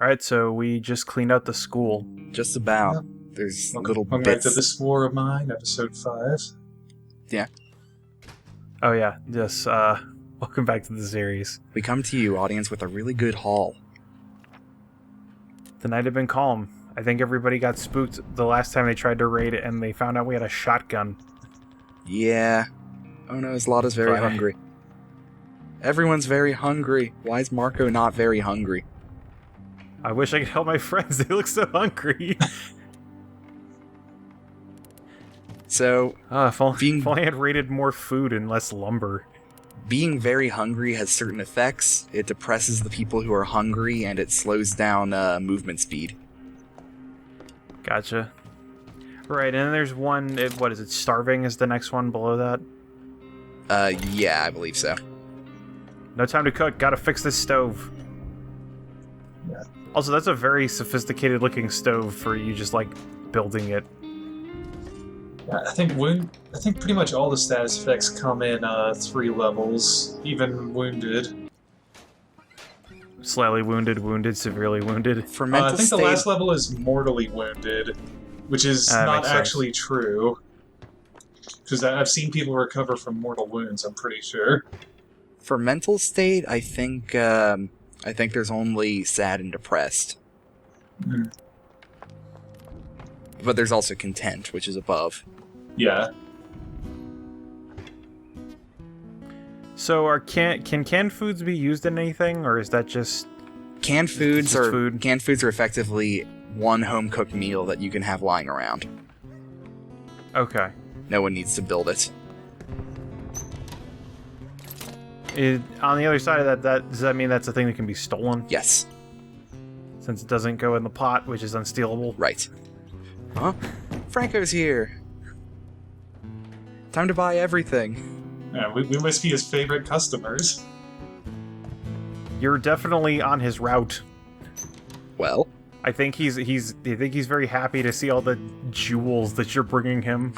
Alright, so we just cleaned out the school. Just about. Yep. There's Welcome, little welcome back to bits. This War of Mine, episode 5. Yeah. Oh yeah, yes, welcome back to the series. We come to you, audience, with a really good haul. The night had been calm. I think everybody got spooked the last time they tried to raid it and they found out we had a shotgun. Yeah. Oh no, Zlata's very Right. hungry. Everyone's very hungry. Why is Marco not very hungry? I wish I could help my friends, they look so hungry. So, If only, Being- if only I had raided more food and less lumber. being very hungry has certain effects. It depresses the people who are hungry, and it slows down movement speed. Gotcha. Right, and then there's one, what is it, starving is the next one below that? Yeah, I believe so. No time to cook, gotta fix this stove. Yeah. Also, that's a very sophisticated looking stove for you just, like, building it. Yeah, I think pretty much all the status effects come in 3 levels, even wounded. Slightly wounded, wounded, severely wounded. For I mental think the state, last level is mortally wounded, which is That not makes sense. actually true. Because I've seen people recover from mortal wounds, I'm pretty sure. for mental state, I think there's only sad and depressed. Mhm. But there's also content, which is above. Yeah. So, can canned foods be used in anything, or is that just... Canned foods just are food? canned foods are effectively one home cooked meal that you can have lying around. Okay. No one needs to build it. On the other side of that, does that mean that's a thing that can be stolen? Yes, Since it doesn't go in the pot, which is unstealable? right. Huh? Franco's here. Time to buy everything. Yeah, we must be his favorite customers. You're definitely on his route. Well, I think he's very happy to see all the jewels that you're bringing him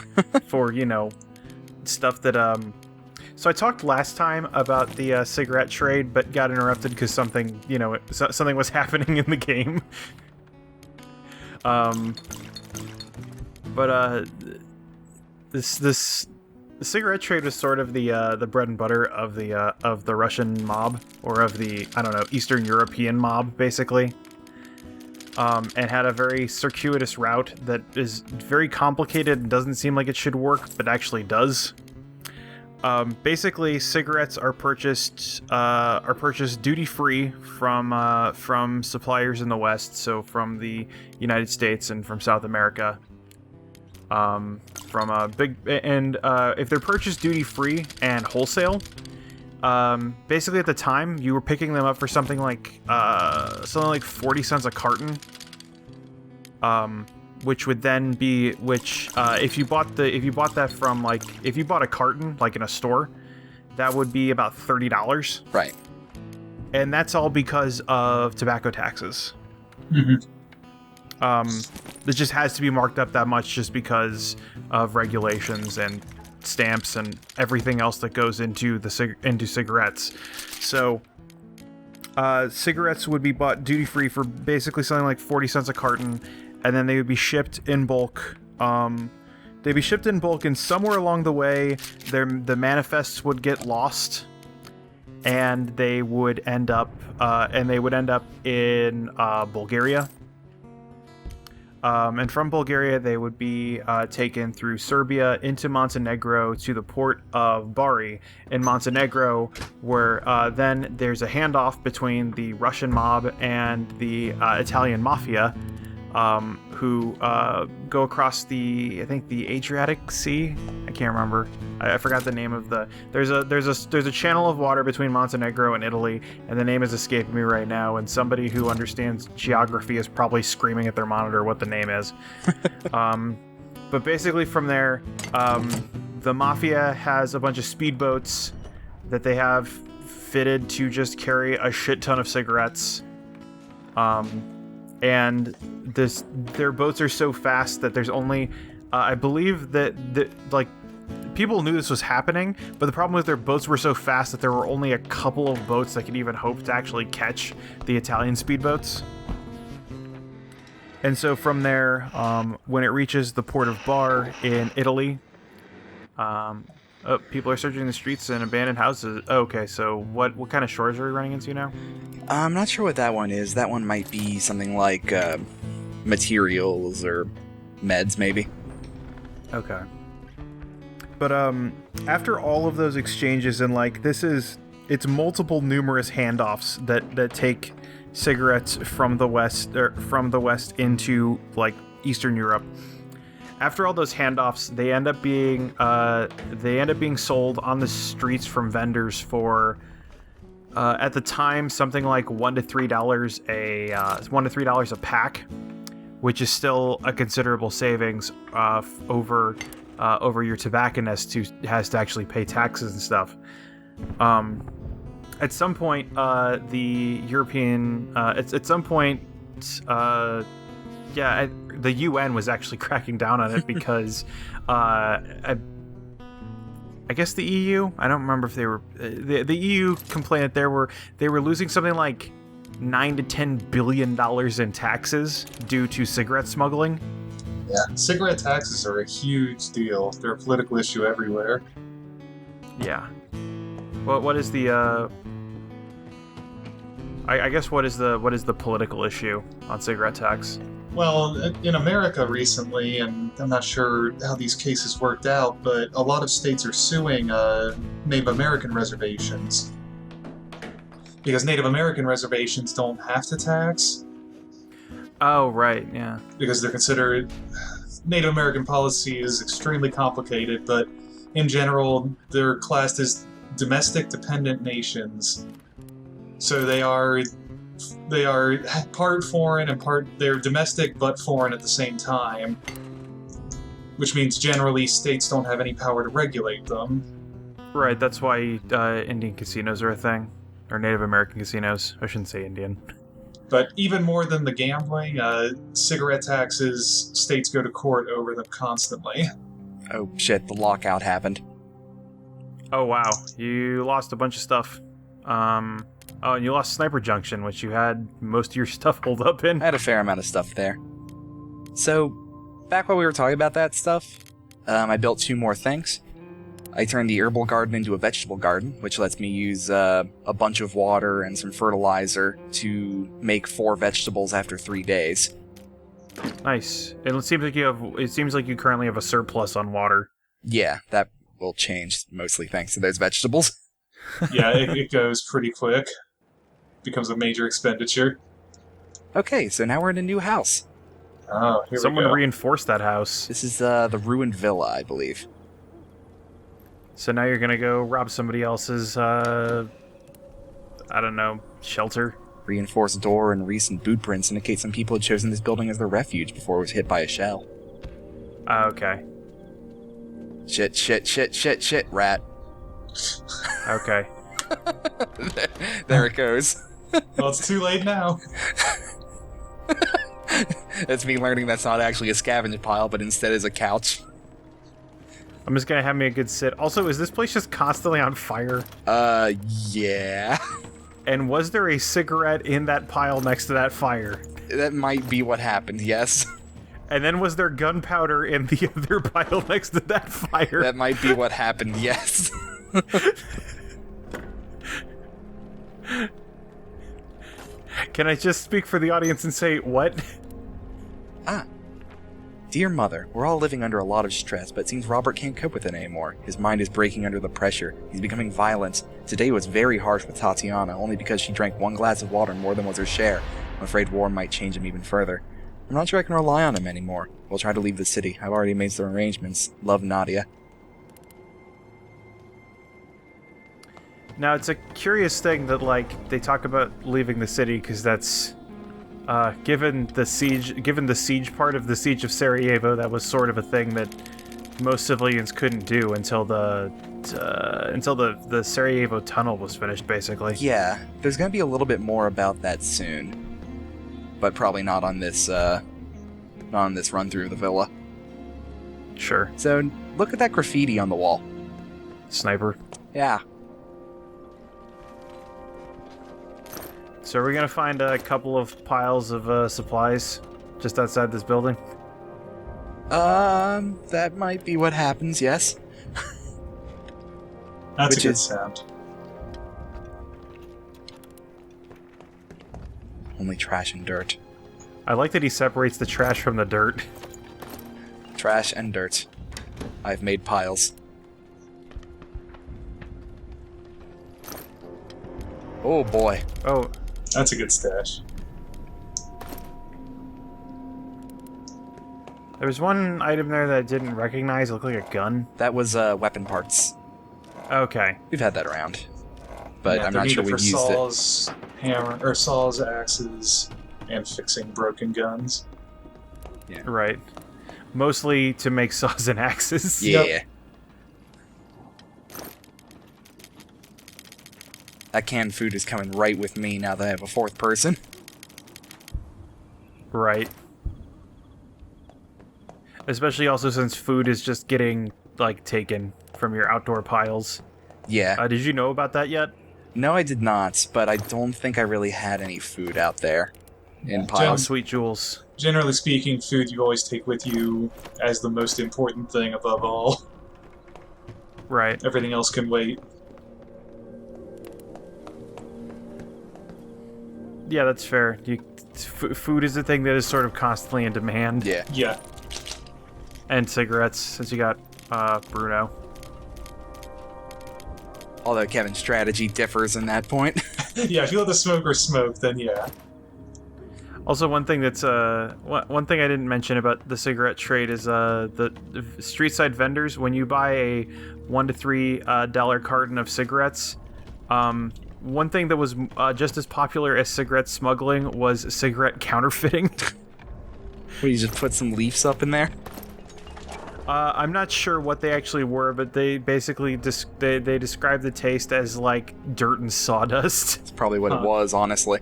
for, stuff that, So I talked last time about the cigarette trade, but got interrupted because something, something was happening in the game. This the cigarette trade was sort of the bread and butter of the Russian mob, or of the, I don't know, Eastern European mob, basically. And had a very circuitous route that is very complicated and doesn't seem like it should work, but actually does. Basically, cigarettes are purchased duty free from suppliers in the West, so from the United States and from South America. If they're purchased duty free and wholesale, basically at the time you were picking them up for something like 40 cents a carton. Which would then be, if you bought a carton like in a store, that would be about $30. right. And that's all because of tobacco taxes. Mhm. It just has to be marked up that much just because of regulations and stamps and everything else that goes into into cigarettes. So, cigarettes would be bought duty free for basically something like 40 cents a carton, and then they would be shipped in bulk. They'd be shipped in bulk, and somewhere along the way, the manifests would get lost, and they would end up in Bulgaria. And from Bulgaria, they would be taken through Serbia into Montenegro to the port of Bari in Montenegro, where then there's a handoff between the Russian mob and the Italian mafia, who go across the Adriatic Sea. I can't remember. I forgot the name of the. There's a channel of water between Montenegro and Italy, and the name is escaping me right now. And somebody who understands geography is probably screaming at their monitor what the name is. But basically, from there, the mafia has a bunch of speedboats that they have fitted to just carry a shit ton of cigarettes. And their boats are so fast that there's only, I believe that people knew this was happening, but the problem was their boats were so fast that there were only a couple of boats that could even hope to actually catch the Italian speedboats. And so from there, when it reaches the port of Bar in Italy, people are searching the streets and abandoned houses. Okay, so what kind of shores are we running into now? I'm not sure what that one is. That one might be something like materials or meds, maybe. Okay. But after all of those exchanges and it's multiple numerous handoffs that take cigarettes from the west into like Eastern Europe. After all those handoffs, they end up being sold on the streets from vendors for at the time something like $1 to $3 a pack, which is still a considerable savings over your tobacconist who has to actually pay taxes and stuff. At some point, the UN was actually cracking down on it because I guess the EU. I don't remember if they were the EU complained that they were losing something like $9 to $10 billion in taxes due to cigarette smuggling. Yeah, cigarette taxes are a huge deal. They're a political issue everywhere. Yeah. Well, what is the? I guess what is the political issue on cigarette tax? Well, in America recently, and I'm not sure how these cases worked out, but a lot of states are suing Native American reservations. Because Native American reservations don't have to tax. Oh, right, yeah. Because they're considered... Native American policy is extremely complicated, but in general, they're classed as domestic dependent nations. So they are part foreign and they're domestic but foreign at the same time, which means generally states don't have any power to regulate them. Right, that's why Indian casinos are a thing, or Native American casinos. I shouldn't say Indian. But even more than the gambling, cigarette taxes, states go to court over them constantly. Oh shit, the lockout happened. Oh wow, you lost a bunch of stuff. Oh, and you lost Sniper Junction, which you had most of your stuff hold up in. I had a fair amount of stuff there. So, back while we were talking about that stuff, I built 2 more things. I turned the herbal garden into a vegetable garden, which lets me use a bunch of water and some fertilizer to make 4 vegetables after 3 days. Nice. It seems like you currently have a surplus on water. Yeah, that will change, mostly thanks to those vegetables. Yeah, it goes pretty quick. Becomes a major expenditure. Okay, so now we're in a new house. Oh, here Someone we go. reinforced that house. This is the ruined villa, I believe. So now you're gonna go rob somebody else's, I don't know, shelter? Reinforced door and recent boot prints indicate some people had chosen this building as their refuge before it was hit by a shell. Okay. Shit, rat. Okay. There it goes. Well, it's too late now. That's me learning that's not actually a scavenger pile, but instead is a couch. I'm just gonna have me a good sit. Also, is this place just constantly on fire? Yeah. And was there a cigarette in that pile next to that fire? That might be what happened, yes. And then was there gunpowder in the other pile next to that fire? That might be what happened, yes. Can I just speak for the audience and say, what? Dear Mother, we're all living under a lot of stress, but it seems Robert can't cope with it anymore. His mind is breaking under the pressure. He's becoming violent. Today was very harsh with Tatiana, only because she drank 1 glass of water more than was her share. I'm afraid war might change him even further. I'm not sure I can rely on him anymore. We'll try to leave the city. I've already made some arrangements. Love, Nadia. Now, it's a curious thing that, like, they talk about leaving the city, because that's... given the siege part of the siege of Sarajevo, that was sort of a thing that most civilians couldn't do until the Sarajevo tunnel was finished, basically. Yeah, there's gonna be a little bit more about that soon, but probably not on this run through the villa. Sure. So look at that graffiti on the wall. Sniper. Yeah. So are we gonna find a couple of piles of supplies just outside this building? That might be what happens, yes. That's Which a good is- sound. Only trash and dirt. I like that he separates the trash from the dirt. Trash and dirt. I've made piles. Oh boy. Oh, That's a good stash. there was one item there that I didn't recognize. It looked like a gun. That was, weapon parts. Okay. We've had that around. But Yeah, I'm they're not sure needed we've for used saws, hammer, or saws, axes, and fixing broken guns. Right. Mostly to make saws and axes. it. Yeah. Yep. That canned food is coming right with me now that I have a fourth person. Right. Especially also since food is just getting, like, taken from your outdoor piles. Yeah. Did you know about that yet? No, I did not, but I don't think I really had any food out there in Yeah, Oh, piles. sweet jewels. Generally speaking, food you always take with you as the most important thing above all. Right. Everything else can wait. Yeah, that's fair. Food is the thing that is sort of constantly in demand. Yeah. Yeah. And cigarettes, since you got Bruno. Although Kevin's strategy differs in that point. Yeah, if you let the smoker smoke, then yeah. Also, one thing that's one thing I didn't mention about the cigarette trade is the street side vendors. When you buy a $1 to $3 carton of cigarettes, one thing that was just as popular as cigarette smuggling was cigarette counterfeiting. Where you just put some leaves up in there? I'm not sure what they actually were, but they basically they described the taste as like dirt and sawdust. It's probably what it was, honestly.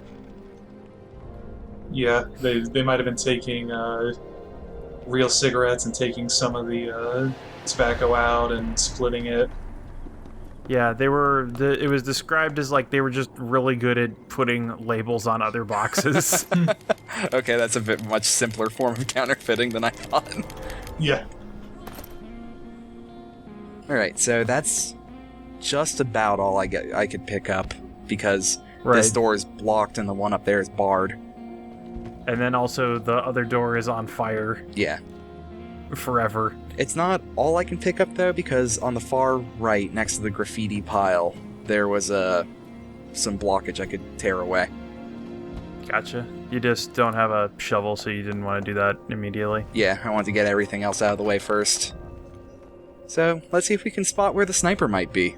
Yeah, they might have been taking real cigarettes and taking some of the tobacco out and splitting it. Yeah, they were. It was described as like they were just really good at putting labels on other boxes. Okay, that's a bit much simpler form of counterfeiting than I thought. Yeah. Alright, so that's just about all I could pick up, because Right. this door is blocked and the one up there is barred. And then also the other door is on fire Yeah. forever. It's not all I can pick up, though, because on the far right, next to the graffiti pile, there was some blockage I could tear away. Gotcha. You just don't have a shovel, so you didn't want to do that immediately. Yeah, I wanted to get everything else out of the way first. So, let's see if we can spot where the sniper might be.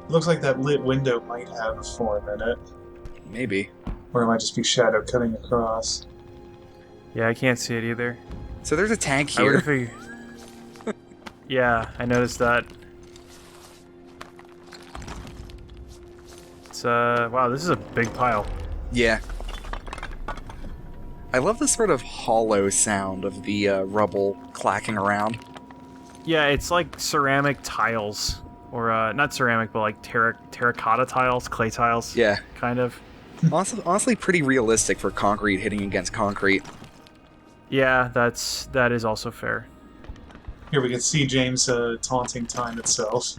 Looks like that lit window might have a form in it. Maybe. Or it might just be shadow cutting across. Yeah, I can't see it either. So there's a tank I here. would've figured- Yeah, I noticed that. It's wow, this is a big pile. Yeah. I love the sort of hollow sound of the rubble clacking around. Yeah, it's like ceramic tiles. Or, not ceramic, but like terracotta tiles, clay tiles. Yeah. Kind of. Honestly, pretty realistic for concrete hitting against concrete. Yeah, that is also fair. Here we can see James taunting time itself.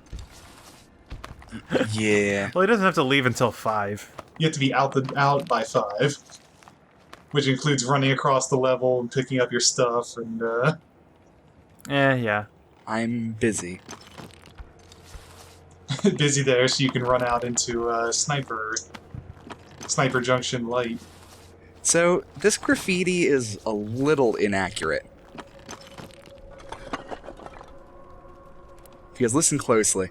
Yeah. Well, he doesn't have to leave until 5. You have to be out by 5. Which includes running across the level and picking up your stuff and Yeah. I'm busy. busy there so you can run out into Sniper Junction Light. So, this graffiti is a little inaccurate. Because listen closely.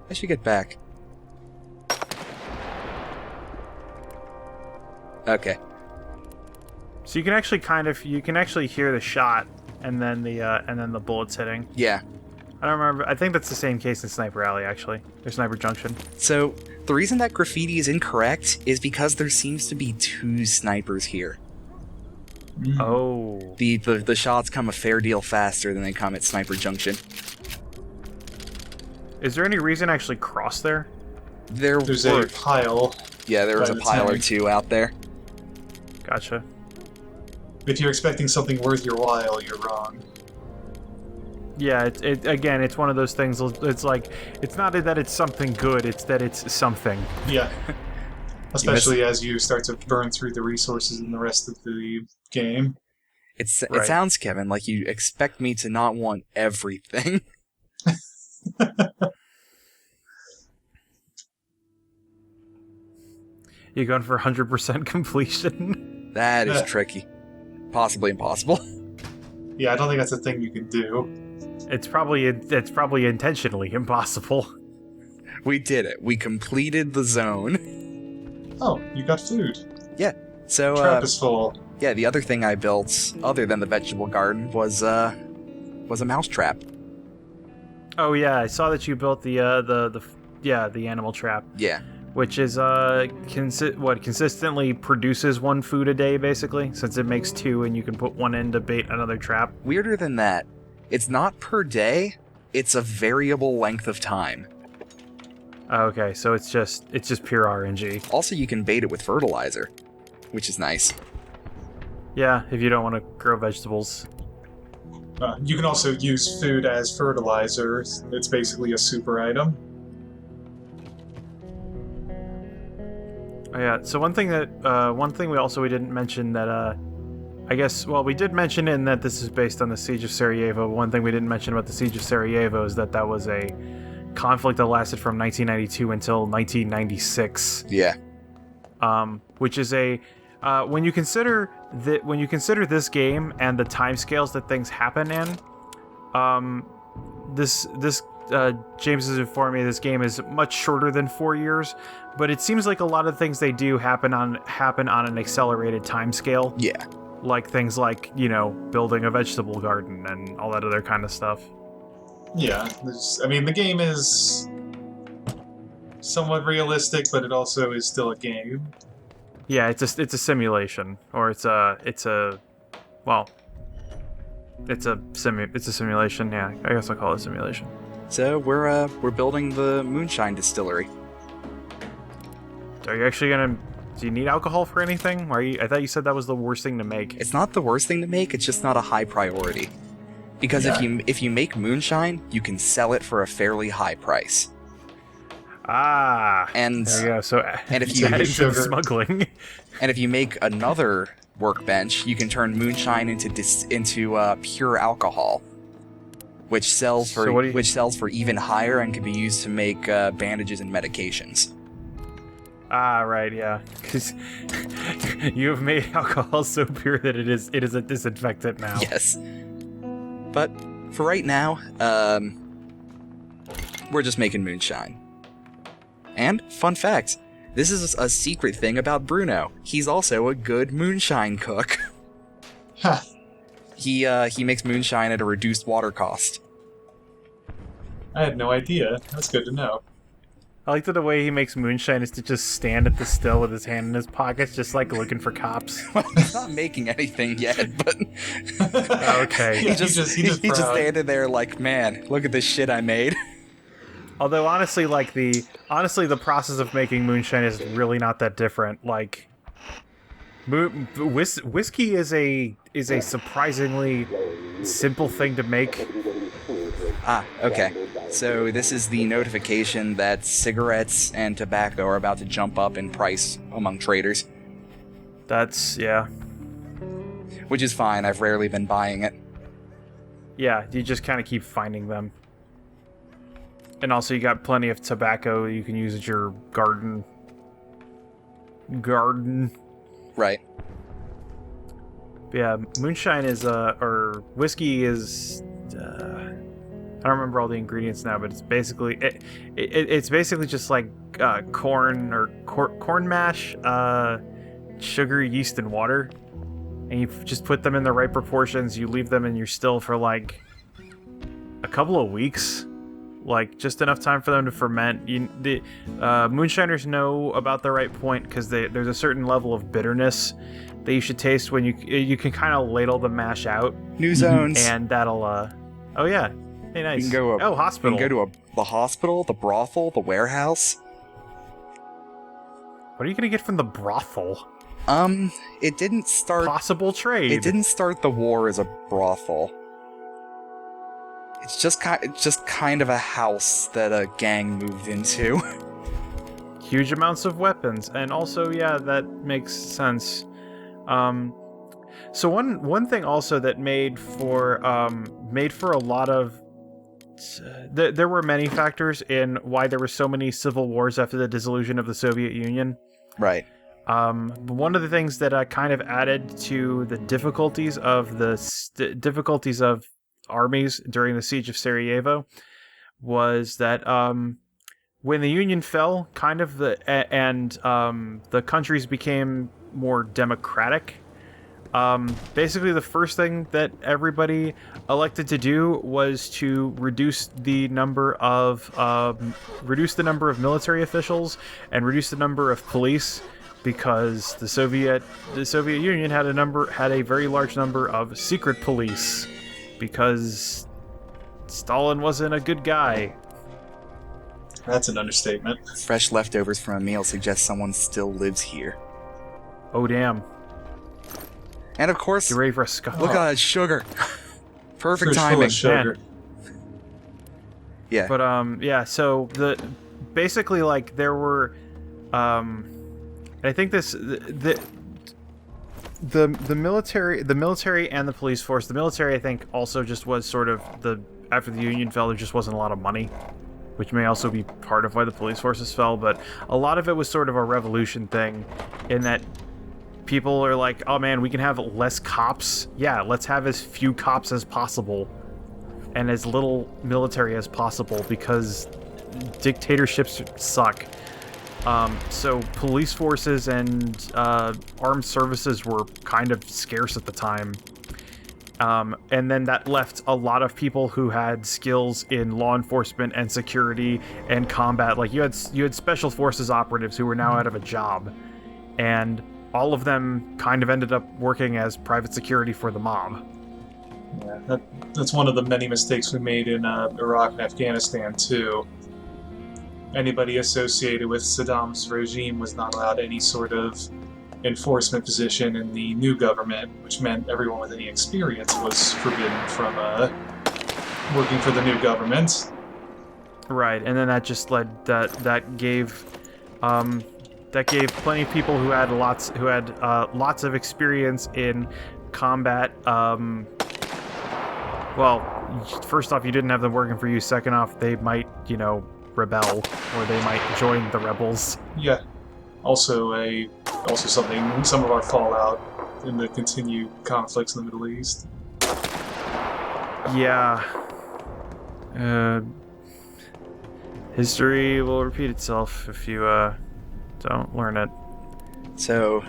I should get back. Okay. So you can actually hear the shot and then the bullets hitting. Yeah. I don't remember. I think that's the same case in Sniper Alley, actually. Or Sniper Junction. So, The reason that graffiti is incorrect is because there seems to be 2 snipers here. Oh. The shots come a fair deal faster than they come at Sniper Junction. Is there any reason to actually cross there? There's a pile. Yeah, there was a pile or 2 out there. Gotcha. If you're expecting something worth your while, you're wrong. Yeah, again, it's one of those things. It's like, it's not that it's something good; it's that it's something. Yeah. Especially as you start to burn through the resources in the rest of the game. It sounds, Kevin, like you expect me to not want everything. You going for 100% completion? That is tricky. Possibly impossible. Yeah, I don't think that's a thing you can do. It's probably intentionally impossible. We did it. We completed the zone. Oh, you got food. Yeah. So Trap is full. yeah, the other thing I built, other than the vegetable garden, was a mouse trap. Oh yeah, I saw that you built the animal trap. Yeah. Which is consistently produces 1 food a day, basically, since it makes 2 and you can put 1 in to bait another trap. Weirder than that, it's not per day, it's a variable length of time. Okay, so it's just pure RNG. Also, you can bait it with fertilizer, which is nice. Yeah, if you don't want to grow vegetables. You can also use food as fertilizer. It's basically a super item. Oh, yeah. So one thing we didn't mention that I guess we did mention in that this is based on the Siege of Sarajevo. One thing we didn't mention about the Siege of Sarajevo is that was a conflict that lasted from 1992 until 1996. Yeah. Which is when you consider this game and the timescales that things happen in, James has informed me this game is much shorter than 4 years, but it seems like a lot of things they do happen on an accelerated timescale. Yeah. Like things like, building a vegetable garden and all that other kind of stuff. Yeah, the game is somewhat realistic, but it also is still a game. Yeah, it's a simulation, or it's a simulation. Yeah, I guess I'll call it a simulation. So we're building the moonshine distillery. Are you actually gonna? Do you need alcohol for anything? I thought you said that was the worst thing to make. It's not the worst thing to make. It's just not a high priority. Because if you make moonshine, you can sell it for a fairly high price. And there you go. So and if you smuggling, and if you make another workbench, you can turn moonshine into pure alcohol, which sells for even higher and can be used to make bandages and medications. Right, yeah. Because you have made alcohol so pure that it is a disinfectant now. Yes. But for right now, we're just making moonshine. And, fun fact, this is a secret thing about Bruno. He's also a good moonshine cook. Ha! He makes moonshine at a reduced water cost. I had no idea. That's good to know. I like that the way he makes moonshine is to just stand at the still with his hand in his pockets, just like looking for cops. Well, he's not making anything yet, but okay. He's just standing there like, man, look at this shit I made. Although honestly, the process of making moonshine is really not that different. Like, whiskey is a surprisingly simple thing to make. Okay. So this is the notification that cigarettes and tobacco are about to jump up in price among traders. Yeah. Which is fine, I've rarely been buying it. Yeah, you just kind of keep finding them. And also you got plenty of tobacco you can use at your garden. Right. Yeah, moonshine is, or whiskey is, I don't remember all the ingredients now, but it's basically it's basically just like corn or corn mash, sugar, yeast, and water, and you just put them in the right proportions. You leave them in your still for like a couple of weeks, like just enough time for them to ferment. The moonshiners know about the right point because there's a certain level of bitterness that you should taste when you can kind of ladle the mash out. New zones. And that'll oh yeah, hey nice. You can go hospital. You can go to the hospital, the brothel, the warehouse. What are you gonna get from the brothel? It didn't start... Possible trade. It didn't start the war as a brothel. It's just kind of a house that a gang moved into. Huge amounts of weapons, and also, yeah, that makes sense. So one thing also that made for a lot of... there were many factors in why there were so many civil wars after the dissolution of the Soviet Union. Right. One of the things that kind of added to the difficulties of armies during the siege of Sarajevo was that when the Union fell, the countries became more democratic. Basically, the first thing that everybody elected to do was to reduce the number of military officials and reduce the number of police, because the Soviet Union had a very large number of secret police, because Stalin wasn't a good guy. That's an understatement. Fresh leftovers from a meal suggest someone still lives here. Oh damn. And of course, Get ready for a scuff. look at that sugar. Perfect Fridge full timing. of sugar. Yeah. But so basically like there were I think the military and the police force. The military, I think, also just was sort of after the Union fell, there just wasn't a lot of money, which may also be part of why the police forces fell. But a lot of it was sort of a revolution thing, in that people are like, oh man, we can have less cops. Yeah, let's have as few cops as possible and as little military as possible, because dictatorships suck. So police forces and armed services were kind of scarce at the time. And then that left a lot of people who had skills in law enforcement and security and combat. Like you had special forces operatives who were now out of a job, and all of them kind of ended up working as private security for the mob. Yeah, that's one of the many mistakes we made in Iraq and Afghanistan too. Anybody associated with Saddam's regime was not allowed any sort of enforcement position in the new government, which meant everyone with any experience was forbidden from working for the new government. Right, and then that just led that gave plenty of people who had lots of experience in combat. Well, first off, you didn't have them working for you. Second off, they might, rebel, or they might join the rebels. Yeah. Also something, some of our fallout in the continued conflicts in the Middle East. Yeah. History will repeat itself if you don't learn it. So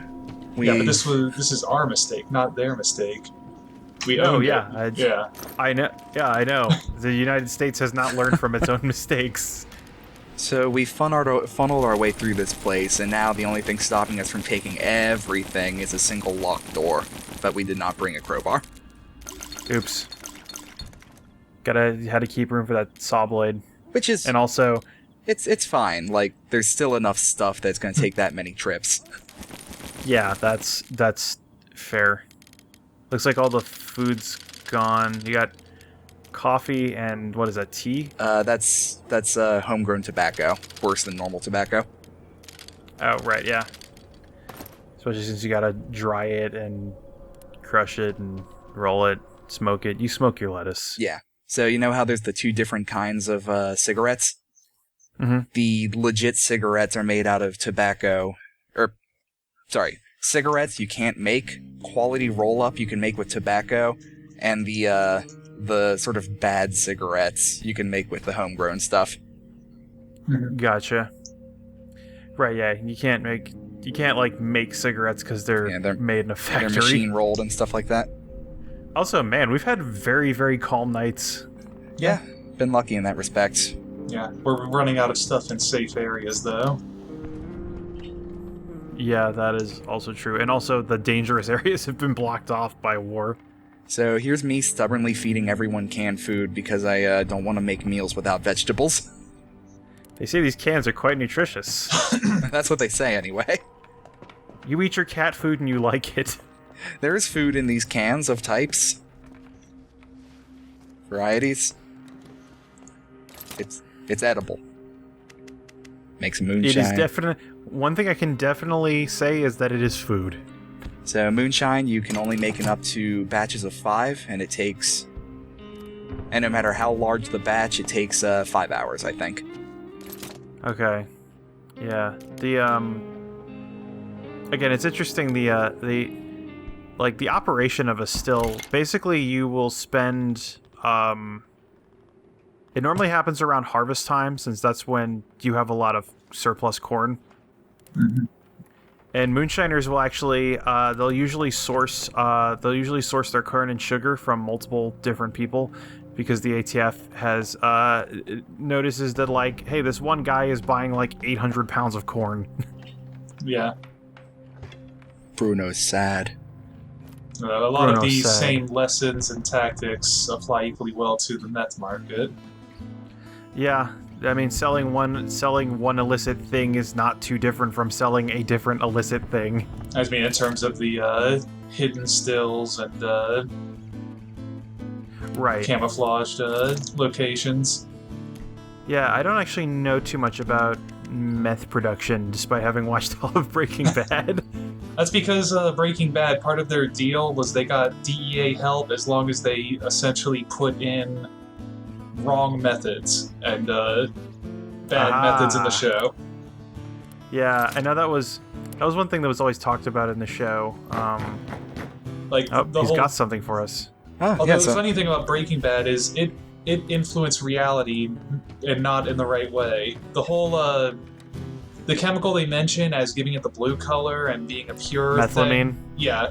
Yeah, but this is our mistake, not their mistake. We owned it. I know. Yeah, I know. The United States has not learned from its own mistakes. So we funneled our way through this place, and now the only thing stopping us from taking everything is a single locked door. But we did not bring a crowbar. Oops. Had to keep room for that saw blade. Which is... And also... It's fine. Like, there's still enough stuff that's going to take that many trips. Yeah, that's fair. Looks like all the food's gone. You got coffee and what is that, tea? That's homegrown tobacco. Worse than normal tobacco. Oh, right, yeah. Especially since you gotta dry it and crush it and roll it, smoke it. You smoke your lettuce. Yeah. So you know how there's the two different kinds of cigarettes? Mm-hmm. The legit cigarettes are made out of tobacco. Cigarettes you can't make. Quality roll-up you can make with tobacco. And the sort of bad cigarettes you can make with the homegrown stuff. Gotcha. Right, yeah. You can't make cigarettes because they're made in a factory. They're machine rolled and stuff like that. Also, man, we've had very, very calm nights. Yeah, been lucky in that respect. Yeah, we're running out of stuff in safe areas, though. Yeah, that is also true. And also, the dangerous areas have been blocked off by war. So here's me stubbornly feeding everyone canned food because I don't want to make meals without vegetables. They say these cans are quite nutritious. That's what they say anyway. You eat your cat food and you like it. There is food in these cans of types. Varieties. It's edible. Makes moonshine. It is definite. One thing I can definitely say is that it is food. So moonshine, you can only make it up to batches of 5, and it takes... And no matter how large the batch, it takes 5 hours, I think. Okay. Yeah. Again, it's interesting, the operation of a still, basically you will spend, it normally happens around harvest time, since that's when you have a lot of surplus corn. Mm-hmm. And moonshiners will actually, they'll usually source their corn and sugar from multiple different people, because the ATF has, notices that, like, hey, this one guy is buying, like, 800 pounds of corn. Yeah. Bruno's sad. A lot of these sad. same lessons and tactics apply equally well to the meth market. Yeah, I mean, selling one illicit thing is not too different from selling a different illicit thing. I mean, in terms of the hidden stills and Right. camouflaged locations. Yeah, I don't actually know too much about meth production, despite having watched all of Breaking Bad. That's because Breaking Bad, part of their deal was they got DEA help as long as they essentially put in wrong methods and bad methods in the show. Yeah, I know that was one thing that was always talked about in the show. Like He's got something for us. Although the funny thing about Breaking Bad is it influenced reality and not in the right way. The whole the chemical they mention as giving it the blue color and being a pure Methylamine? thing, yeah,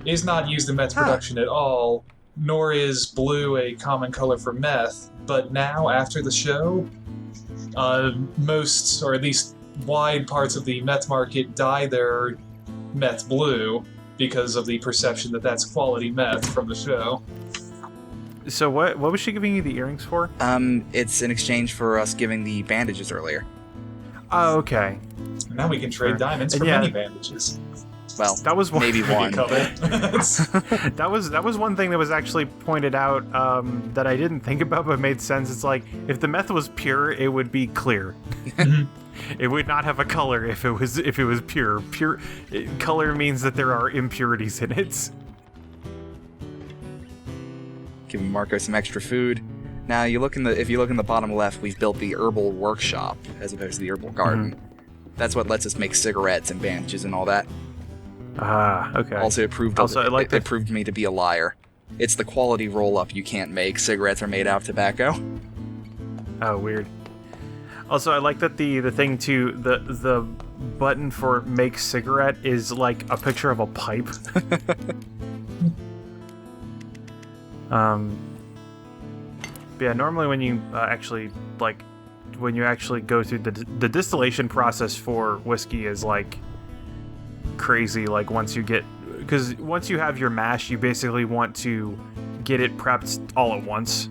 is not used in meth production at all, nor is blue a common color for meth. But now, after the show, most, or at least wide parts of the meth market dye their meth blue because of the perception that that's quality meth from the show. So what was she giving you the earrings for? It's in exchange for us giving the bandages earlier. Oh, okay. Now we can trade diamonds for many bandages. Well, that was one. Maybe one. that was one thing that was actually pointed out that I didn't think about, but made sense. It's like, if the meth was pure, it would be clear. It would not have a color if it was pure. Color means that there are impurities in it. Giving Marco some extra food. Now, if you look in the bottom left, we've built the herbal workshop as opposed to the herbal garden. Mm-hmm. That's what lets us make cigarettes and bandages and all that. Ah, okay. Also, it proved me to be a liar. It's the quality roll-up you can't make. Cigarettes are made out of tobacco. Oh, weird. Also, I like that the thing to the button for make cigarette is like a picture of a pipe. But yeah, normally when you actually go through the distillation process for whiskey is like crazy. Like because once you have your mash, you basically want to get it prepped all at once.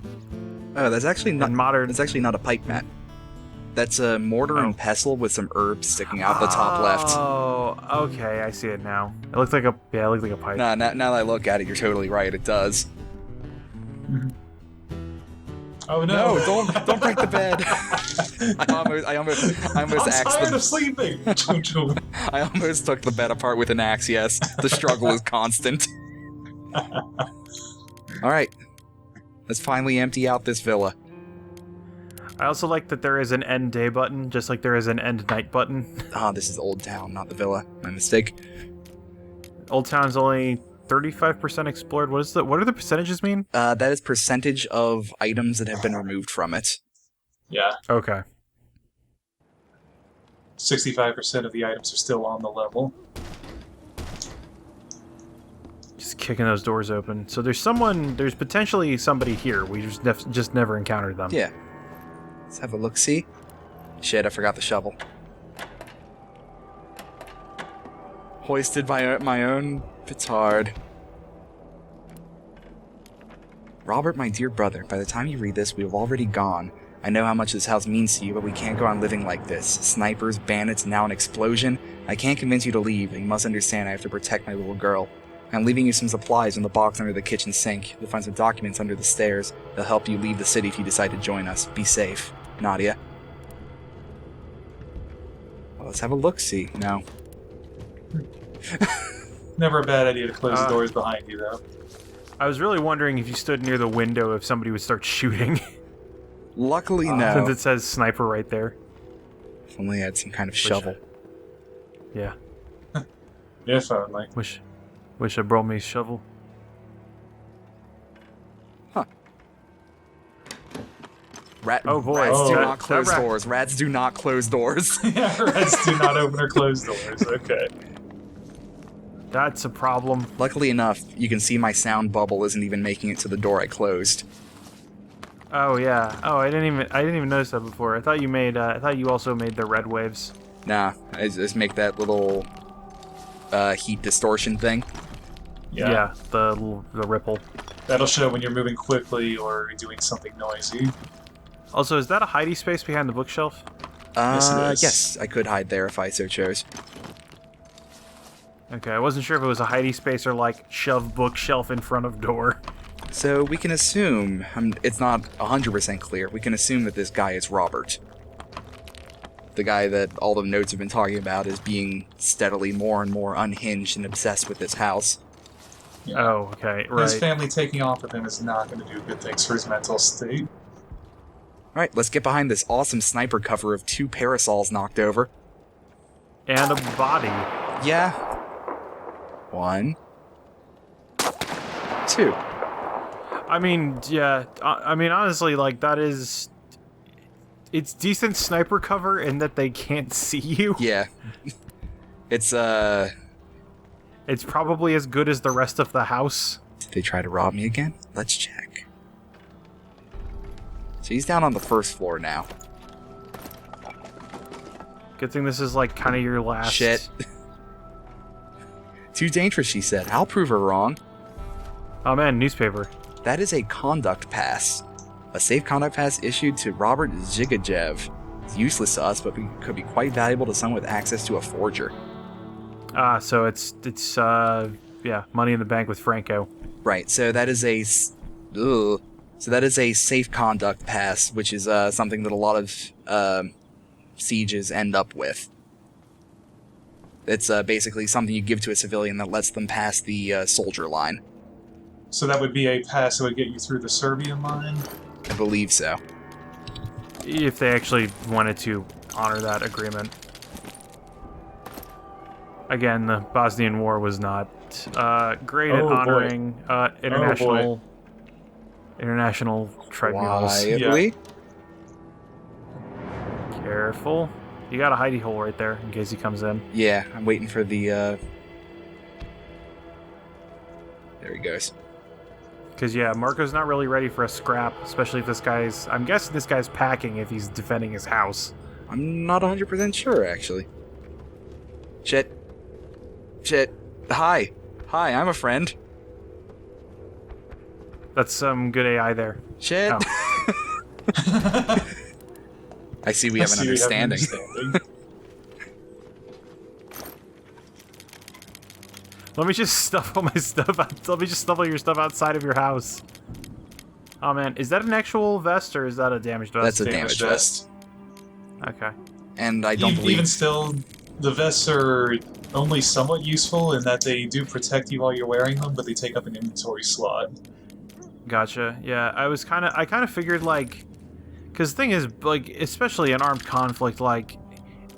Oh, that's actually not That's actually not a pipe, Matt. That's a mortar and pestle with some herbs sticking out the top left. Oh, okay, I see it now. It looks like a pipe. Now that I look at it, you're totally right. It does. Oh no! Don't break the bed. I almost I'm tired of sleeping. I almost took the bed apart with an axe. Yes, the struggle is constant. All right, let's finally empty out this villa. I also like that there is an end day button, just like there is an end night button. This is Old Town, not the villa. My mistake. Old Town's only 35% explored. What do the percentages mean? That is percentage of items that have been removed from it. Yeah. Okay. 65% of the items are still on the level. Just kicking those doors open. So there's potentially somebody here. We just never encountered them. Yeah. Let's have a look-see. Shit, I forgot the shovel. Hoisted by my own petard. Robert, my dear brother, by the time you read this, we have already gone. I know how much this house means to you, but we can't go on living like this. Snipers, bandits, and now an explosion. I can't convince you to leave, and you must understand I have to protect my little girl. I'm leaving you some supplies in the box under the kitchen sink. You'll find some documents under the stairs. They'll help you leave the city if you decide to join us. Be safe. Nadia. Well, let's have a look-see. No. Never a bad idea to close the doors behind you, though. I was really wondering if you stood near the window if somebody would start shooting. Luckily, no. Since it says sniper right there. If only I had some kind of shovel. Yeah. If only. Wish I brought me a shovel. Huh. Oh boy. Rats do that- not close that rat- doors. Rats do not close doors. Yeah, rats do not open or close doors. Okay. That's a problem. Luckily enough, you can see my sound bubble isn't even making it to the door I closed. Oh yeah. Oh, I didn't even notice that before. I thought you also made the red waves. Nah, I just make that little heat distortion thing. Yeah, the ripple. That'll show when you're moving quickly or doing something noisy. Also, is that a hidey space behind the bookshelf? Yes, it is. Yes, I could hide there if I so chose. Okay, I wasn't sure if it was a hidey space or like shove bookshelf in front of door. So we can assume, it's not 100% clear, we can assume that this guy is Robert. The guy that all the notes have been talking about is being steadily more and more unhinged and obsessed with this house. Yeah. Oh, okay, right. His family taking off with him is not going to do good things for his mental state. Alright, let's get behind this awesome sniper cover of 2 parasols knocked over. And a body. Yeah. 1. 2. I mean, yeah. I mean, honestly, like that is. It's decent sniper cover in that they can't see you. Yeah. It's, It's probably as good as the rest of the house. Did they try to rob me again? Let's check. So he's down on the first floor now. Good thing this is like kind of your last. Shit. Too dangerous, she said. I'll prove her wrong. Oh man, newspaper. That is a conduct pass. A safe conduct pass issued to Robert Zigajev. It's useless to us, but could be quite valuable to someone with access to a forger. So it's yeah, money in the bank with Franco. Right, so that is a safe conduct pass, which is something that a lot of sieges end up with. It's basically something you give to a civilian that lets them pass the soldier line. So that would be a pass that would get you through the Serbian line? I believe so. If they actually wanted to honor that agreement. Again, the Bosnian War was not great at honoring international tribunals. Quietly. Careful. You got a hidey hole right there in case he comes in. Yeah, I'm waiting for the, There he goes. Because, yeah, Marco's not really ready for a scrap, especially if this guy's... I'm guessing this guy's packing if he's defending his house. I'm not 100% sure, actually. Shit. Hi, I'm a friend. That's some good AI there. Shit. Oh. I see we have an understanding. Let me just stuff all my stuff out. Let me just stuff all your stuff outside of your house. Oh man, is that an actual vest or is that a damaged vest? That's a damaged vest. Okay. And I don't believe... Even still, the vests are only somewhat useful in that they do protect you while you're wearing them, but they take up an inventory slot. Gotcha. Yeah, I kind of figured like, because the thing is, like, especially in armed conflict, like,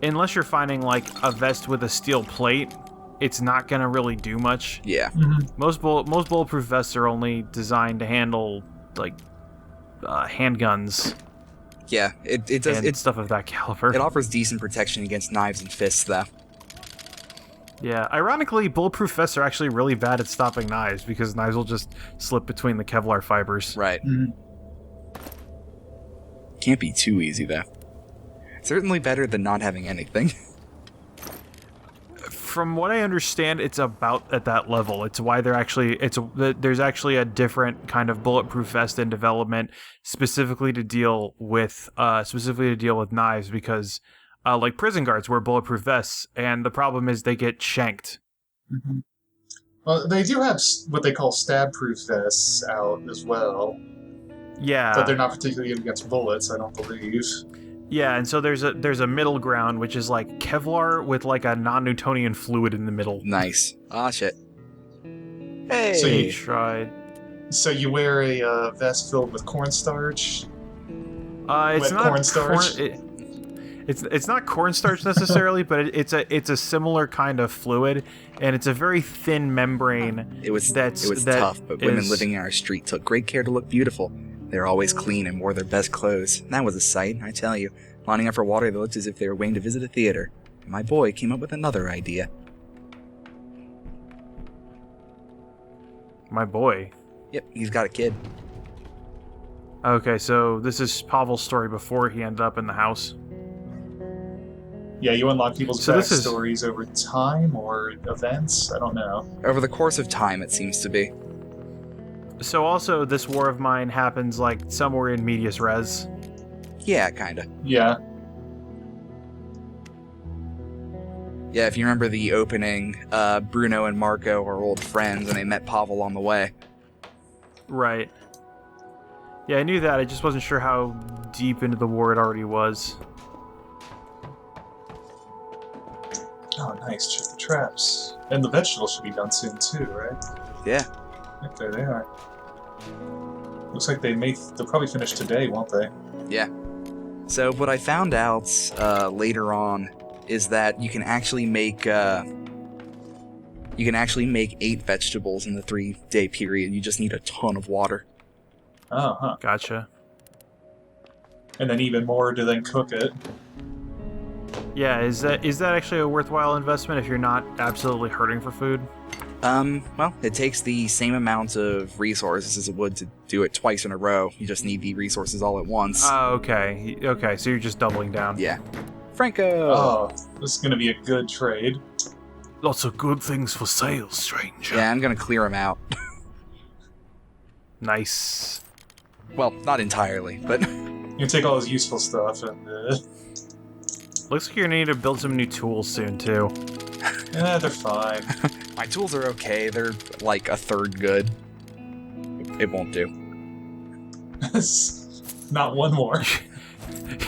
unless you're finding like a vest with a steel plate, it's not gonna really do much. Yeah. Mm-hmm. Most bulletproof vests are only designed to handle like handguns. Yeah, it does. And stuff of that caliber. It offers decent protection against knives and fists, though. Yeah, ironically, bulletproof vests are actually really bad at stopping knives because knives will just slip between the Kevlar fibers. Right. Mm-hmm. Can't be too easy, though. Certainly better than not having anything. From what I understand, it's about at that level. It's why there's actually a different kind of bulletproof vest in development specifically to deal with knives, because like prison guards wear bulletproof vests, and the problem is they get shanked. Mm-hmm. Well, they do have what they call stab-proof vests out as well. Yeah, but they're not particularly against bullets, I don't believe. Yeah, and so there's a middle ground, which is like Kevlar with like a non-Newtonian fluid in the middle. Nice. Ah, shit. Hey! So you tried. So you wear a vest filled with cornstarch? It's Wet not cornstarch? It's not cornstarch necessarily, but it's a similar kind of fluid, and it's a very thin membrane. It was tough, but women living in our street took great care to look beautiful. They were always clean and wore their best clothes. That was a sight, I tell you. Lining up for water, they looked as if they were waiting to visit a theater. And my boy came up with another idea. My boy? Yep, he's got a kid. Okay, so this is Pavel's story before he ended up in the house. Yeah, you unlock people's backstories over time or events? I don't know. Over the course of time, it seems to be. So also, this war of mine happens like somewhere in medias res. Yeah, kinda. Yeah. Yeah, if you remember the opening, Bruno and Marco are old friends, and they met Pavel on the way. Right. Yeah, I knew that. I just wasn't sure how deep into the war it already was. Oh, nice. Check the traps. And the vegetables should be done soon, too, right? Yeah. Yep, there they are. Looks like they'll probably finish today, won't they? Yeah. So what I found out later on is that you can actually make 8 vegetables in the 3-day period. You just need a ton of water. Oh, huh. Gotcha. And then even more to then cook it. Yeah, is that actually a worthwhile investment if you're not absolutely hurting for food? Well, it takes the same amount of resources as it would to do it twice in a row. You just need the resources all at once. Oh, okay. Okay, so you're just doubling down. Yeah. Franco! Oh, this is gonna be a good trade. Lots of good things for sale, stranger. Yeah, I'm gonna clear him out. Nice. Well, not entirely, but... You can take all his useful stuff and, Looks like you're gonna need to build some new tools soon, too. yeah, they're fine. My tools are okay. They're like a third good. It won't do. Not one more.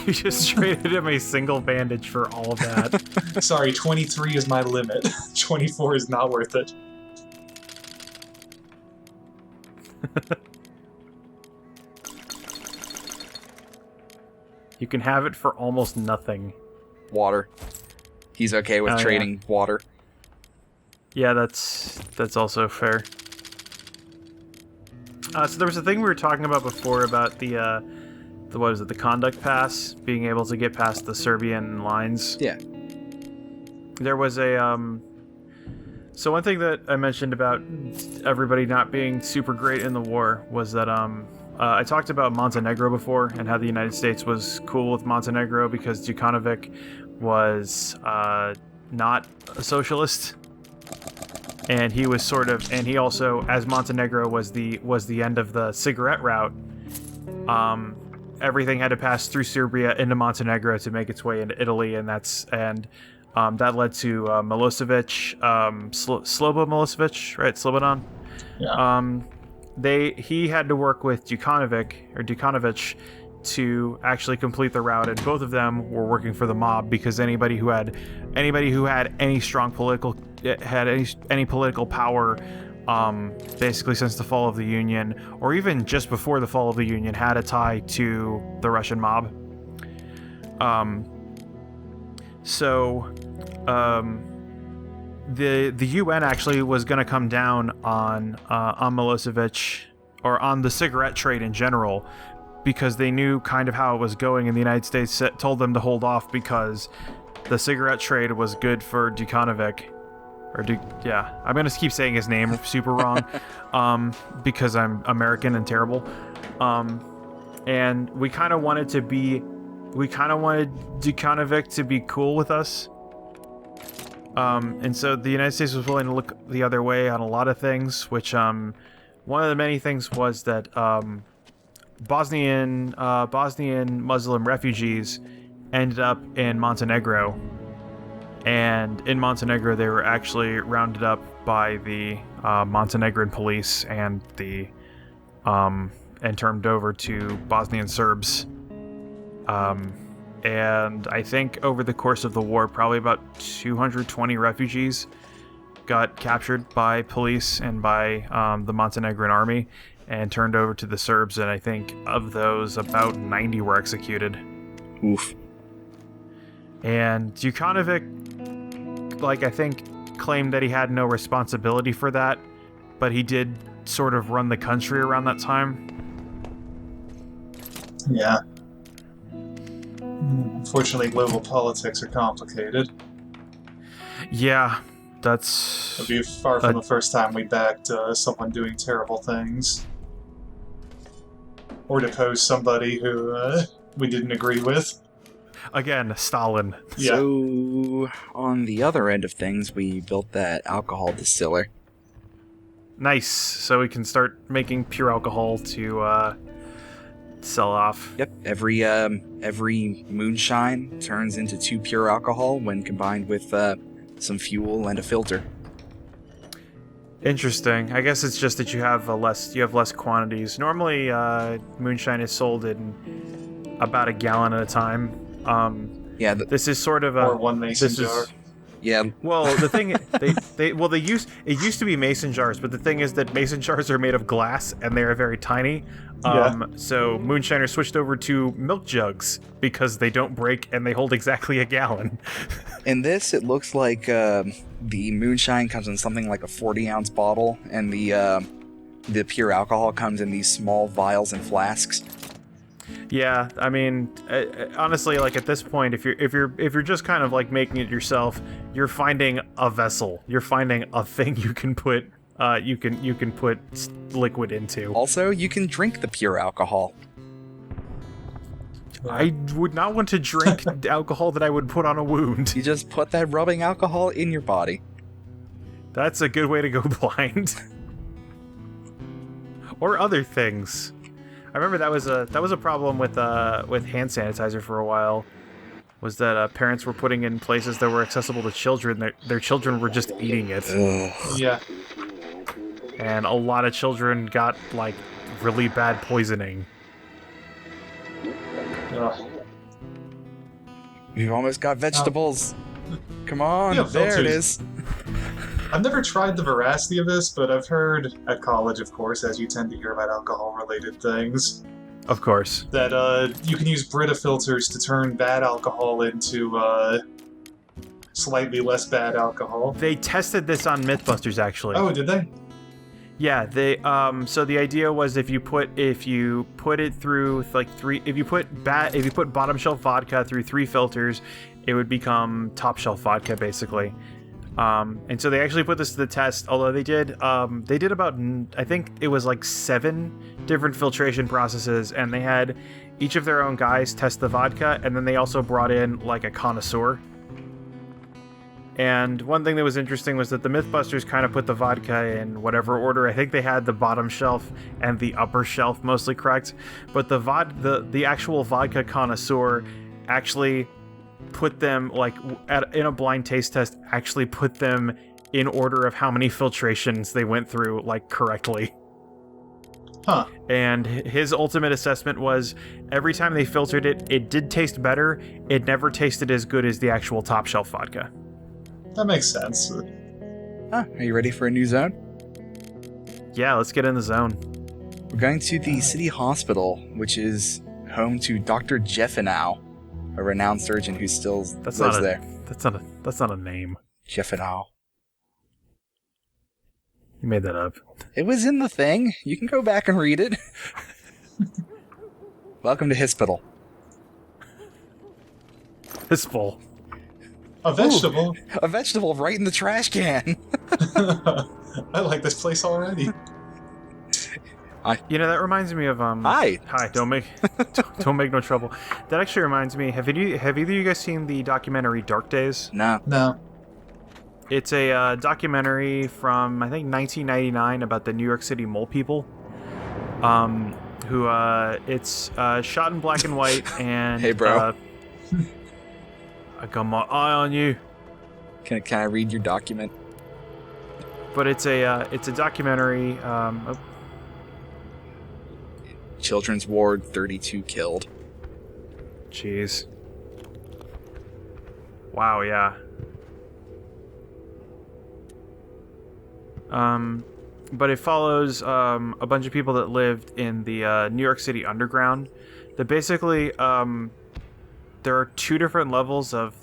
You just traded him a single bandage for all of that. Sorry, 23 is my limit. 24 is not worth it. You can have it for almost nothing. Water. He's okay with trading water. Yeah, that's also fair. So there was a thing we were talking about before about the what is it, the conduct pass, being able to get past the Serbian lines. Yeah. There was a so one thing that I mentioned about everybody not being super great in the war was that I talked about Montenegro before and how the United States was cool with Montenegro because Djukanovic was not a socialist. And he was and he also, as Montenegro was the end of the cigarette route, everything had to pass through Serbia into Montenegro to make its way into Italy, and that led to Milosevic, Slobo Milosevic, right? Slobodan. Yeah. He had to work with Djukanovic to actually complete the route, and both of them were working for the mob because anybody who had any strong political power, basically since the fall of the Union, or even just before the fall of the Union, had a tie to the Russian mob. The UN actually was going to come down on Milosevic, or on the cigarette trade in general, because they knew kind of how it was going, and the United States told them to hold off because the cigarette trade was good for Djukanovic. I'm gonna keep saying his name super wrong, because I'm American and terrible. and we kind of wanted Dukanovic to be cool with us. And so the United States was willing to look the other way on a lot of things, which one of the many things was that Bosnian Muslim refugees ended up in Montenegro, and in Montenegro they were actually rounded up by the Montenegrin police and turned over to Bosnian Serbs. And I think over the course of the war, probably about 220 refugees got captured by police and by the Montenegrin army and turned over to the Serbs, and I think of those, about 90 were executed. Oof. And Dukanovic, I think, claimed that he had no responsibility for that, but he did sort of run the country around that time. Yeah. Unfortunately, global politics are complicated. Yeah, that's... It'd be far from the first time we backed someone doing terrible things. Or deposed somebody who we didn't agree with. Again, Stalin. Yeah. So, on the other end of things, we built that alcohol distiller. Nice. So we can start making pure alcohol to sell off. Yep. Every moonshine turns into 2 pure alcohol when combined with some fuel and a filter. Interesting. I guess it's just that you have less quantities. Normally, moonshine is sold in about a gallon at a time. This is sort of a... Or one mason jar. Yeah. Well, the thing it used to be mason jars, but the thing is that mason jars are made of glass and they are very tiny. So moonshiners switched over to milk jugs because they don't break and they hold exactly a gallon. In this, it looks like the moonshine comes in something like a 40-ounce bottle, and the pure alcohol comes in these small vials and flasks. Yeah, I mean, honestly, at this point, if you're just kind of making it yourself, you're finding a vessel. You're finding a thing you can put liquid into. Also, you can drink the pure alcohol. I would not want to drink alcohol that I would put on a wound. You just put that rubbing alcohol in your body. That's a good way to go blind. Or other things. I remember that was a problem with hand sanitizer for a while. Was that parents were putting in places that were accessible to children. Their children were just eating it. Ugh. Yeah. And a lot of children got really bad poisoning. Ugh. We've almost got vegetables. Come on, Yeah, there it is. I've never tried the veracity of this, but I've heard at college, of course, as you tend to hear about alcohol-related things, Of course. that you can use Brita filters to turn bad alcohol into slightly less bad alcohol. They tested this on Mythbusters, actually. Oh, did they? Yeah, they so the idea was if you put it through if you put bottom shelf vodka through 3 filters, it would become top shelf vodka basically. And so they actually put this to the test, although they did about, I think it was 7 different filtration processes, and they had each of their own guys test the vodka, and then they also brought in a connoisseur. And one thing that was interesting was that the Mythbusters kind of put the vodka in whatever order. I think they had the bottom shelf and the upper shelf mostly correct, but the actual vodka connoisseur actually put them in a blind taste test, actually put them in order of how many filtrations they went through correctly. Huh. And his ultimate assessment was every time they filtered it, it did taste better. It never tasted as good as the actual top shelf vodka. That makes sense. Are you ready for a new zone? Yeah, let's get in the zone. We're going to the city hospital, which is home to Dr. Jeffenow, a renowned surgeon who still lives there. That's not a name. Jeffenow. You made that up. It was in the thing. You can go back and read it. Welcome to Hospital. Hispel. A vegetable? Ooh, a vegetable right in the trash can. I like this place already. That reminds me of Hi. Hi. Don't make don't make no trouble. That actually reminds me. Have either of you guys seen the documentary Dark Days? No. No. It's a documentary from I think 1999 about the New York City mole people. Who it's shot in black and white and Hey, bro. I got my eye on you. Can I read your document? But it's a documentary. Children's Ward, 32 killed. Jeez. Wow. Yeah. But it follows a bunch of people that lived in the New York City underground. That basically there are two different levels of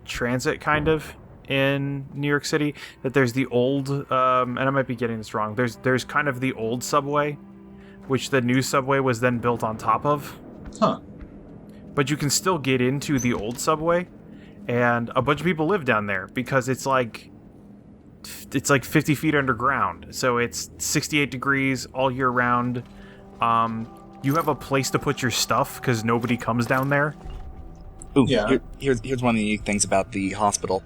transit, kind of, in New York City. That there's the old, and I might be getting this wrong. There's kind of the old subway, which the new subway was then built on top of. Huh. But you can still get into the old subway, and a bunch of people live down there because it's like 50 feet underground, so it's 68 degrees all year round. You have a place to put your stuff because nobody comes down there. Ooh, Yeah. Here's one of the unique things about the hospital.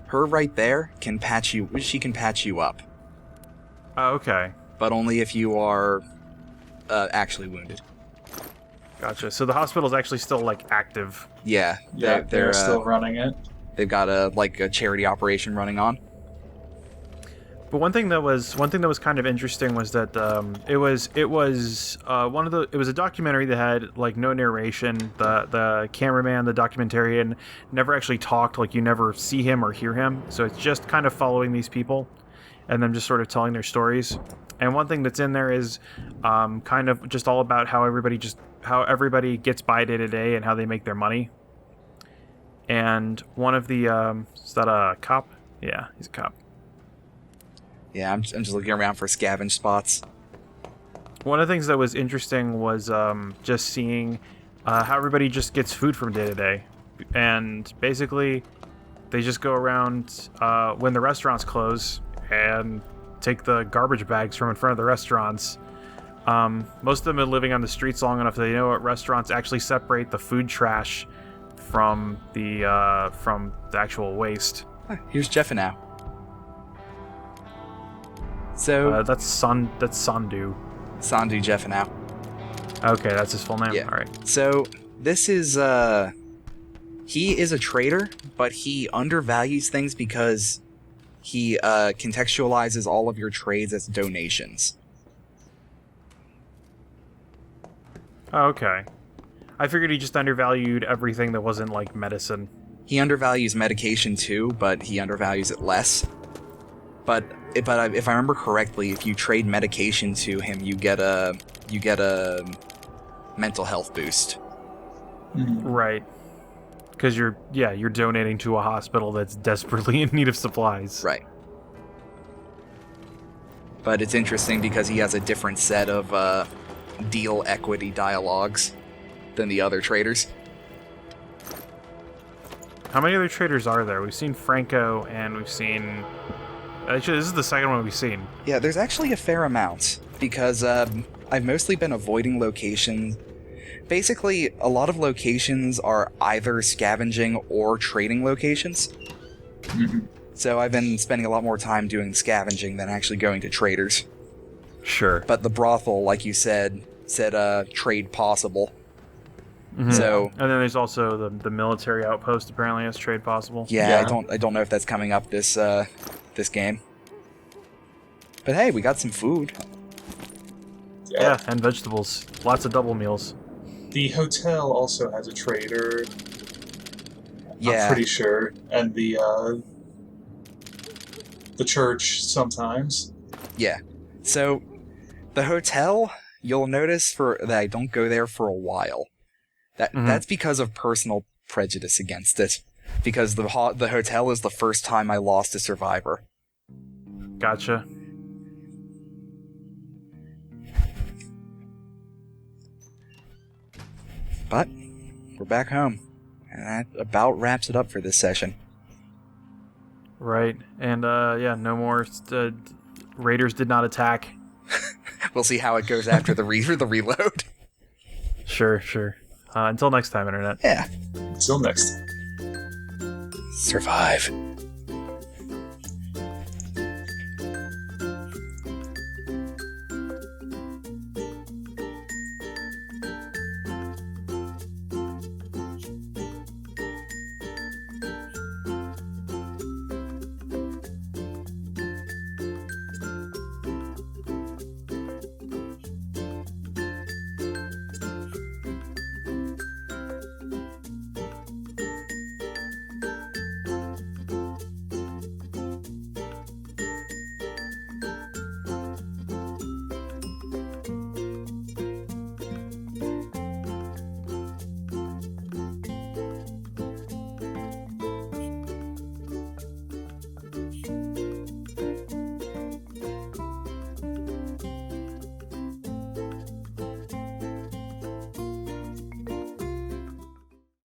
Her right there can patch you. She can patch you up, Oh, okay. but only if you are actually wounded. Gotcha. So the hospital's actually still, like, active. Yeah. Yeah, they're still running it. They've got a charity operation running on. But one thing that was kind of interesting was that it was a documentary that had, like, no narration. The cameraman, the documentarian, never actually talked. Like, you never see him or hear him. So it's just kind of following these people and them just sort of telling their stories. And one thing that's in there is kind of just all about how everybody gets by day to day and how they make their money. And one of the is that a cop? Yeah, he's a cop. Yeah, I'm just looking around for scavenge spots. One of the things that was interesting was just seeing how everybody just gets food from day to day. And basically, they just go around when the restaurants close and take the garbage bags from in front of the restaurants. Most of them are living on the streets long enough that they know what restaurants actually separate the food trash from the actual waste. Here's Jeff now. So That's Sandu. Sandu Jeffanow. Okay, that's his full name. Yeah. All right. So this is he is a trader, but he undervalues things because he contextualizes all of your trades as donations. Oh, okay. I figured he just undervalued everything that wasn't, like, medicine. He undervalues medication too, but he undervalues it less. But if I remember correctly, if you trade medication to him, you get a mental health boost. Right. Because you're donating to a hospital that's desperately in need of supplies. Right. But it's interesting because he has a different set of deal equity dialogues than the other traders. How many other traders are there? We've seen Franco, and we've seen... Actually, this is the second one we've seen. Yeah, there's actually a fair amount, because I've mostly been avoiding locations. Basically, a lot of locations are either scavenging or trading locations. Mm-hmm. So I've been spending a lot more time doing scavenging than actually going to traders. Sure. But the brothel, like you said trade possible. Mm-hmm. So, and then there's also the military outpost apparently has trade possible. yeah. I don't know if that's coming up this game. But hey, we got some food. Yeah, and vegetables. Lots of double meals. The hotel also has a trader. Yeah. I'm pretty sure. And the church sometimes. Yeah. So, the hotel, you'll notice that I don't go there for a while. That's because of personal prejudice against it. Because the hotel is the first time I lost a survivor. Gotcha. But we're back home. And that about wraps it up for this session. Right. And, no more... Raiders did not attack. We'll see how it goes after the reload. Sure. Until next time, Internet. Yeah. Until next time. Survive.